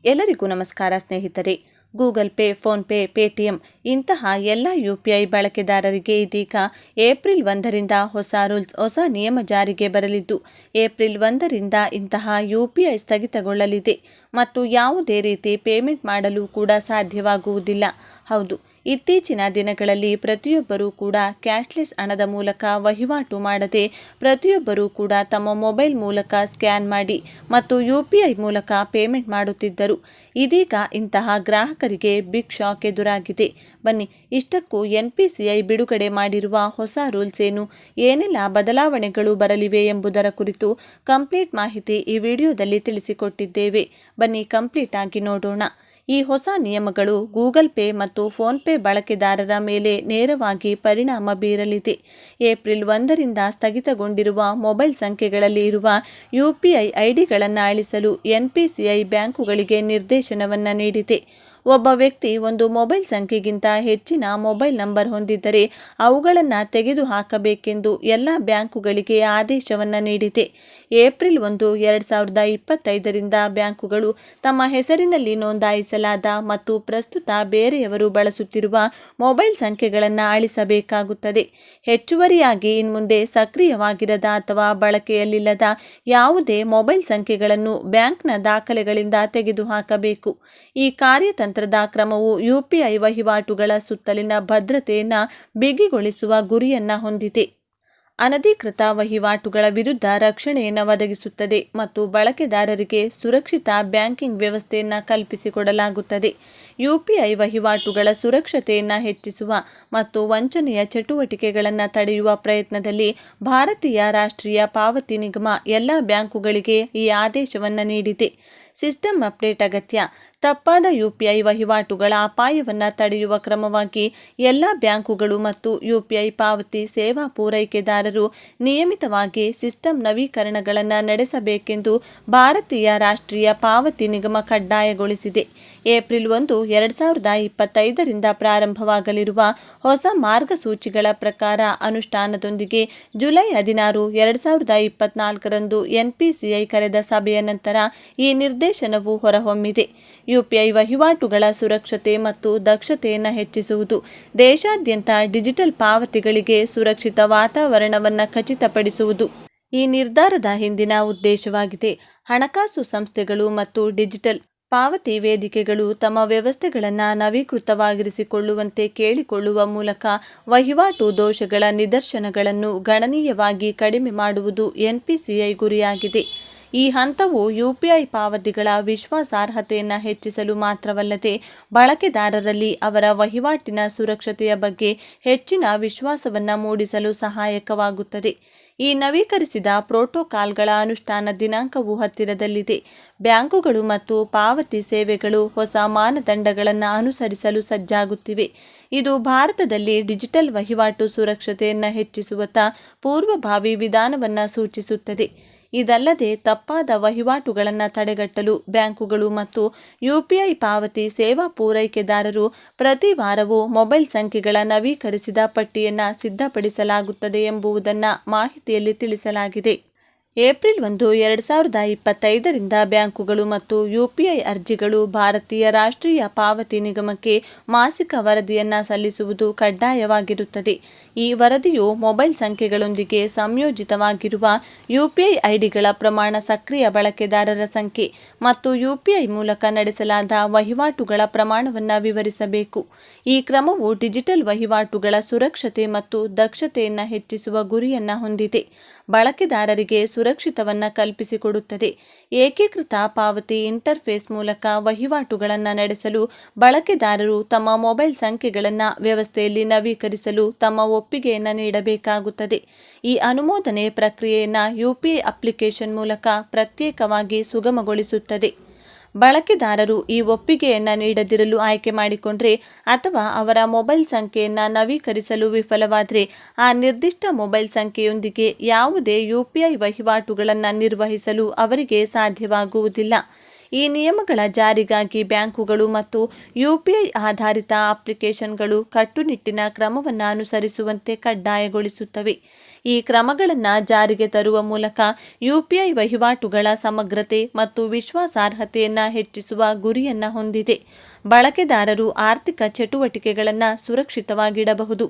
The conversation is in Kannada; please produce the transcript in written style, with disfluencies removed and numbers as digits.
ಎಲ್ಲರಿಗೂ ನಮಸ್ಕಾರ ಸ್ನೇಹಿತರೆ. ಗೂಗಲ್ ಪೇ, ಫೋನ್ಪೇ, ಪೇಟಿಎಂ ಇಂತಹ ಎಲ್ಲ UPI ಬಳಕೆದಾರರಿಗೆ ಇದೀಗ ಏಪ್ರಿಲ್ 1ರಿಂದ ಹೊಸ ನಿಯಮ ಜಾರಿಗೆ ಬರಲಿದ್ದು, ಏಪ್ರಿಲ್ 1ರಿಂದ ಇಂತಹ UPI ಸ್ಥಗಿತಗೊಳ್ಳಲಿದೆ ಮತ್ತು ಯಾವುದೇ ರೀತಿ ಪೇಮೆಂಟ್ ಮಾಡಲು ಕೂಡ ಸಾಧ್ಯವಾಗುವುದಿಲ್ಲ. ಹೌದು, ಇತ್ತೀಚಿನ ದಿನಗಳಲ್ಲಿ ಪ್ರತಿಯೊಬ್ಬರೂ ಕೂಡ ಕ್ಯಾಶ್ಲೆಸ್ ಹಣದ ಮೂಲಕ ವಹಿವಾಟು ಮಾಡದೆ ಪ್ರತಿಯೊಬ್ಬರೂ ಕೂಡ ತಮ್ಮ ಮೊಬೈಲ್ ಮೂಲಕ ಸ್ಕ್ಯಾನ್ ಮಾಡಿ ಮತ್ತು UPI ಮೂಲಕ ಪೇಮೆಂಟ್ ಮಾಡುತ್ತಿದ್ದರು. ಇದೀಗ ಇಂತಹ ಗ್ರಾಹಕರಿಗೆ ಬಿಗ್ ಶಾಕ್ ಎದುರಾಗಿದೆ. ಬನ್ನಿ, ಇಷ್ಟಕ್ಕೂ NPCI ಬಿಡುಗಡೆ ಮಾಡಿರುವ ಹೊಸ ರೂಲ್ಸ್ ಏನೆಲ್ಲ ಬದಲಾವಣೆಗಳು ಬರಲಿವೆ ಎಂಬುದರ ಕುರಿತು ಕಂಪ್ಲೀಟ್ ಮಾಹಿತಿ ಈ ವಿಡಿಯೋದಲ್ಲಿ ತಿಳಿಸಿಕೊಟ್ಟಿದ್ದೇವೆ. ಬನ್ನಿ ಕಂಪ್ಲೀಟ್ ಆಗಿ ನೋಡೋಣ. ಈ ಹೊಸ ನಿಯಮಗಳು ಗೂಗಲ್ ಪೇ ಮತ್ತು ಫೋನ್ಪೇ ಬಳಕೆದಾರರ ಮೇಲೆ ನೇರವಾಗಿ ಪರಿಣಾಮ ಬೀರಲಿದೆ. ಏಪ್ರಿಲ್ 1ರಿಂದ ಸ್ಥಗಿತಗೊಂಡಿರುವ ಮೊಬೈಲ್ ಸಂಖ್ಯೆಗಳಲ್ಲಿ ಇರುವ UPI ಐಡಿಗಳನ್ನು ಅಳಿಸಲು NPCI ಬ್ಯಾಂಕುಗಳಿಗೆ ನಿರ್ದೇಶನವನ್ನು ನೀಡಿದೆ. ಒಬ್ಬ ವ್ಯಕ್ತಿ ಒಂದು ಮೊಬೈಲ್ ಸಂಖ್ಯೆಗಿಂತ ಹೆಚ್ಚಿನ ಮೊಬೈಲ್ ನಂಬರ್ ಹೊಂದಿದ್ದರೆ ಅವುಗಳನ್ನು ತೆಗೆದುಹಾಕಬೇಕೆಂದು ಎಲ್ಲ ಬ್ಯಾಂಕುಗಳಿಗೆ ಆದೇಶವನ್ನು ನೀಡಿದೆ. ಏಪ್ರಿಲ್ 1, 2025ರಿಂದ ಬ್ಯಾಂಕುಗಳು ತಮ್ಮ ಹೆಸರಿನಲ್ಲಿ ನೋಂದಾಯಿಸಲಾದ ಮತ್ತು ಪ್ರಸ್ತುತ ಬೇರೆಯವರು ಬಳಸುತ್ತಿರುವ ಮೊಬೈಲ್ ಸಂಖ್ಯೆಗಳನ್ನು ಅಳಿಸಬೇಕಾಗುತ್ತದೆ. ಹೆಚ್ಚುವರಿಯಾಗಿ ಇನ್ಮುಂದೆ ಸಕ್ರಿಯವಾಗಿರದ ಅಥವಾ ಬಳಕೆಯಲ್ಲಿಲ್ಲದ ಯಾವುದೇ ಮೊಬೈಲ್ ಸಂಖ್ಯೆಗಳನ್ನು ಬ್ಯಾಂಕ್ನ ದಾಖಲೆಗಳಿಂದ ತೆಗೆದುಹಾಕಬೇಕು. ಈ ಕಾರ್ಯತಂತ್ರದ ಕ್ರಮವು UPI ವಹಿವಾಟುಗಳ ಸುತ್ತಲಿನ ಭದ್ರತೆಯನ್ನು ಬಿಗಿಗೊಳಿಸುವ ಗುರಿಯನ್ನು ಹೊಂದಿದೆ. ಅನಧಿಕೃತ ವಹಿವಾಟುಗಳ ವಿರುದ್ಧ ರಕ್ಷಣೆಯನ್ನು ಒದಗಿಸುತ್ತದೆ ಮತ್ತು ಬಳಕೆದಾರರಿಗೆ ಸುರಕ್ಷಿತ ಬ್ಯಾಂಕಿಂಗ್ ವ್ಯವಸ್ಥೆಯನ್ನು ಕಲ್ಪಿಸಿಕೊಡಲಾಗುತ್ತದೆ. UPI ವಹಿವಾಟುಗಳ ಸುರಕ್ಷತೆಯನ್ನು ಹೆಚ್ಚಿಸುವ ಮತ್ತು ವಂಚನೆಯ ಚಟುವಟಿಕೆಗಳನ್ನು ತಡೆಯುವ ಪ್ರಯತ್ನದಲ್ಲಿ ಭಾರತೀಯ ರಾಷ್ಟ್ರೀಯ ಪಾವತಿ ನಿಗಮ ಎಲ್ಲ ಬ್ಯಾಂಕುಗಳಿಗೆ ಈ ಆದೇಶವನ್ನು ನೀಡಿದೆ. ಸಿಸ್ಟಮ್ ಅಪ್ಡೇಟ್ ಅಗತ್ಯ. ತಪ್ಪಾದ UPI ವಹಿವಾಟುಗಳ ಅಪಾಯವನ್ನು ತಡೆಯುವ ಕ್ರಮವಾಗಿ ಎಲ್ಲ ಬ್ಯಾಂಕುಗಳು ಮತ್ತು UPI ಪಾವತಿ ಸೇವಾ ಪೂರೈಕೆದಾರರು ನಿಯಮಿತವಾಗಿ ಸಿಸ್ಟಮ್ ನವೀಕರಣಗಳನ್ನು ನಡೆಸಬೇಕೆಂದು ಭಾರತೀಯ ರಾಷ್ಟ್ರೀಯ ಪಾವತಿ ನಿಗಮ ಕಡ್ಡಾಯಗೊಳಿಸಿದೆ. ಏಪ್ರಿಲ್ 1, 2025ರಿಂದ ಪ್ರಾರಂಭವಾಗಲಿರುವ ಹೊಸ ಮಾರ್ಗಸೂಚಿಗಳ ಪ್ರಕಾರ ಅನುಷ್ಠಾನದೊಂದಿಗೆ ಜುಲೈ 16, 2024ರಂದು NPCI ಕರೆದ ಸಭೆಯ ನಂತರ ಈ ನಿರ್ದೇಶನವು ಹೊರಹೊಮ್ಮಿದೆ. UPI ವಹಿವಾಟುಗಳ ಸುರಕ್ಷತೆ ಮತ್ತು ದಕ್ಷತೆಯನ್ನು ಹೆಚ್ಚಿಸುವುದು, ದೇಶಾದ್ಯಂತ ಡಿಜಿಟಲ್ ಪಾವತಿಗಳಿಗೆ ಸುರಕ್ಷಿತ ವಾತಾವರಣವನ್ನು ಖಚಿತಪಡಿಸುವುದು ಈ ನಿರ್ಧಾರದ ಹಿಂದಿನ ಉದ್ದೇಶವಾಗಿದೆ. ಹಣಕಾಸು ಸಂಸ್ಥೆಗಳು ಮತ್ತು ಡಿಜಿಟಲ್ ಪಾವತಿ ವೇದಿಕೆಗಳು ತಮ್ಮ ವ್ಯವಸ್ಥೆಗಳನ್ನು ನವೀಕೃತವಾಗಿರಿಸಿಕೊಳ್ಳುವಂತೆ ಕೇಳಿಕೊಳ್ಳುವ ಮೂಲಕ ವಹಿವಾಟು ದೋಷಗಳ ನಿದರ್ಶನಗಳನ್ನು ಗಣನೀಯವಾಗಿ ಕಡಿಮೆ ಮಾಡುವುದು NPCI ಗುರಿಯಾಗಿದೆ. ಈ ಹಂತವು UPI ಪಾವತಿಗಳ ವಿಶ್ವಾಸಾರ್ಹತೆಯನ್ನು ಹೆಚ್ಚಿಸಲು ಮಾತ್ರವಲ್ಲದೆ ಬಳಕೆದಾರರಲ್ಲಿ ಅವರ ವಹಿವಾಟಿನ ಸುರಕ್ಷತೆಯ ಬಗ್ಗೆ ಹೆಚ್ಚಿನ ವಿಶ್ವಾಸವನ್ನು ಮೂಡಿಸಲು ಸಹಾಯಕವಾಗುತ್ತದೆ. ಈ ನವೀಕರಿಸಿದ ಪ್ರೋಟೋಕಾಲ್ಗಳ ಅನುಷ್ಠಾನ ದಿನಾಂಕವು ಹತ್ತಿರದಲ್ಲಿದೆ. ಬ್ಯಾಂಕುಗಳು ಮತ್ತು ಪಾವತಿ ಸೇವೆಗಳು ಹೊಸ ಮಾನದಂಡಗಳನ್ನು ಅನುಸರಿಸಲು ಸಜ್ಜಾಗುತ್ತಿವೆ. ಇದು ಭಾರತದಲ್ಲಿ ಡಿಜಿಟಲ್ ವಹಿವಾಟು ಸುರಕ್ಷತೆಯನ್ನು ಹೆಚ್ಚಿಸುವತ್ತ ಪೂರ್ವಭಾವಿ ವಿಧಾನವನ್ನು ಸೂಚಿಸುತ್ತದೆ. ಇದಲ್ಲದೆ ತಪ್ಪಾದ ವಹಿವಾಟುಗಳನ್ನು ತಡೆಗಟ್ಟಲು ಬ್ಯಾಂಕುಗಳು ಮತ್ತು UPI ಪಾವತಿ ಸೇವಾ ಪೂರೈಕೆದಾರರು ಪ್ರತಿ ವಾರವೂ ಮೊಬೈಲ್ ಸಂಖ್ಯೆಗಳ ನವೀಕರಿಸಿದ ಪಟ್ಟಿಯನ್ನು ಸಿದ್ಧಪಡಿಸಲಾಗುತ್ತದೆ ಎಂಬುದನ್ನು ಮಾಹಿತಿಯಲ್ಲಿ ತಿಳಿಸಲಾಗಿದೆ. ಏಪ್ರಿಲ್ 1, 2025ರಿಂದ ಬ್ಯಾಂಕುಗಳು ಮತ್ತು UPI ಅರ್ಜಿಗಳು ಭಾರತೀಯ ರಾಷ್ಟ್ರೀಯ ಪಾವತಿ ನಿಗಮಕ್ಕೆ ಮಾಸಿಕ ವರದಿಯನ್ನು ಸಲ್ಲಿಸುವುದು ಕಡ್ಡಾಯವಾಗಿರುತ್ತದೆ. ಈ ವರದಿಯು ಮೊಬೈಲ್ ಸಂಖ್ಯೆಗಳೊಂದಿಗೆ ಸಂಯೋಜಿತವಾಗಿರುವ UPI ಐಡಿಗಳ ಪ್ರಮಾಣ, ಸಕ್ರಿಯ ಬಳಕೆದಾರರ ಸಂಖ್ಯೆ ಮತ್ತು UPI ಮೂಲಕ ನಡೆಸಲಾದ ವಹಿವಾಟುಗಳ ಪ್ರಮಾಣವನ್ನು ವಿವರಿಸಬೇಕು. ಈ ಕ್ರಮವು ಡಿಜಿಟಲ್ ವಹಿವಾಟುಗಳ ಸುರಕ್ಷತೆ ಮತ್ತು ದಕ್ಷತೆಯನ್ನು ಹೆಚ್ಚಿಸುವ ಗುರಿಯನ್ನು ಹೊಂದಿದೆ. ಬಳಕೆದಾರರಿಗೆ ಸುರಕ್ಷಿತವನ್ನು ಕಲ್ಪಿಸಿಕೊಡುತ್ತದೆ. ಏಕೀಕೃತ ಪಾವತಿ ಇಂಟರ್ಫೇಸ್ ಮೂಲಕ ವಹಿವಾಟುಗಳನ್ನು ನಡೆಸಲು ಬಳಕೆದಾರರು ತಮ್ಮ ಮೊಬೈಲ್ ಸಂಖ್ಯೆಗಳನ್ನು ವ್ಯವಸ್ಥೆಯಲ್ಲಿ ನವೀಕರಿಸಲು ತಮ್ಮ ಒಪ್ಪಿಗೆಯನ್ನು ನೀಡಬೇಕಾಗುತ್ತದೆ. ಈ ಅನುಮೋದನೆ ಪ್ರಕ್ರಿಯೆಯನ್ನು UPI ಅಪ್ಲಿಕೇಶನ್ ಮೂಲಕ ಪ್ರತ್ಯೇಕವಾಗಿ ಸುಗಮಗೊಳಿಸುತ್ತದೆ. ಬಳಕೆದಾರರು ಈ ಒಪ್ಪಿಗೆಯನ್ನು ನೀಡದಿರಲು ಆಯ್ಕೆ ಮಾಡಿಕೊಂಡರೆ ಅಥವಾ ಅವರ ಮೊಬೈಲ್ ಸಂಖ್ಯೆಯನ್ನು ನವೀಕರಿಸಲು ವಿಫಲವಾದರೆ ಆ ನಿರ್ದಿಷ್ಟ ಮೊಬೈಲ್ ಸಂಖ್ಯೆಯೊಂದಿಗೆ ಯಾವುದೇ UPI ವಹಿವಾಟುಗಳನ್ನು ನಿರ್ವಹಿಸಲು ಅವರಿಗೆ ಸಾಧ್ಯವಾಗುವುದಿಲ್ಲ. ಈ ನಿಯಮಗಳ ಜಾರಿಗಾಗಿ ಬ್ಯಾಂಕುಗಳು ಮತ್ತು ಯುಪಿಐ ಆಧಾರಿತ ಅಪ್ಲಿಕೇಶನ್ಗಳು ಕಟ್ಟುನಿಟ್ಟಿನ ಕ್ರಮವನ್ನು ಅನುಸರಿಸುವಂತೆ ಕಡ್ಡಾಯಗೊಳಿಸುತ್ತವೆ. ಈ ಕ್ರಮಗಳನ್ನು ಜಾರಿಗೆ ತರುವ ಮೂಲಕ ಯುಪಿಐ ವಹಿವಾಟುಗಳ ಸಮಗ್ರತೆ ಮತ್ತು ವಿಶ್ವಾಸಾರ್ಹತೆಯನ್ನು ಹೆಚ್ಚಿಸುವ ಗುರಿಯನ್ನು ಹೊಂದಿದೆ. ಬಳಕೆದಾರರು ಆರ್ಥಿಕ ಚಟುವಟಿಕೆಗಳನ್ನು ಸುರಕ್ಷಿತವಾಗಿಡಬಹುದು.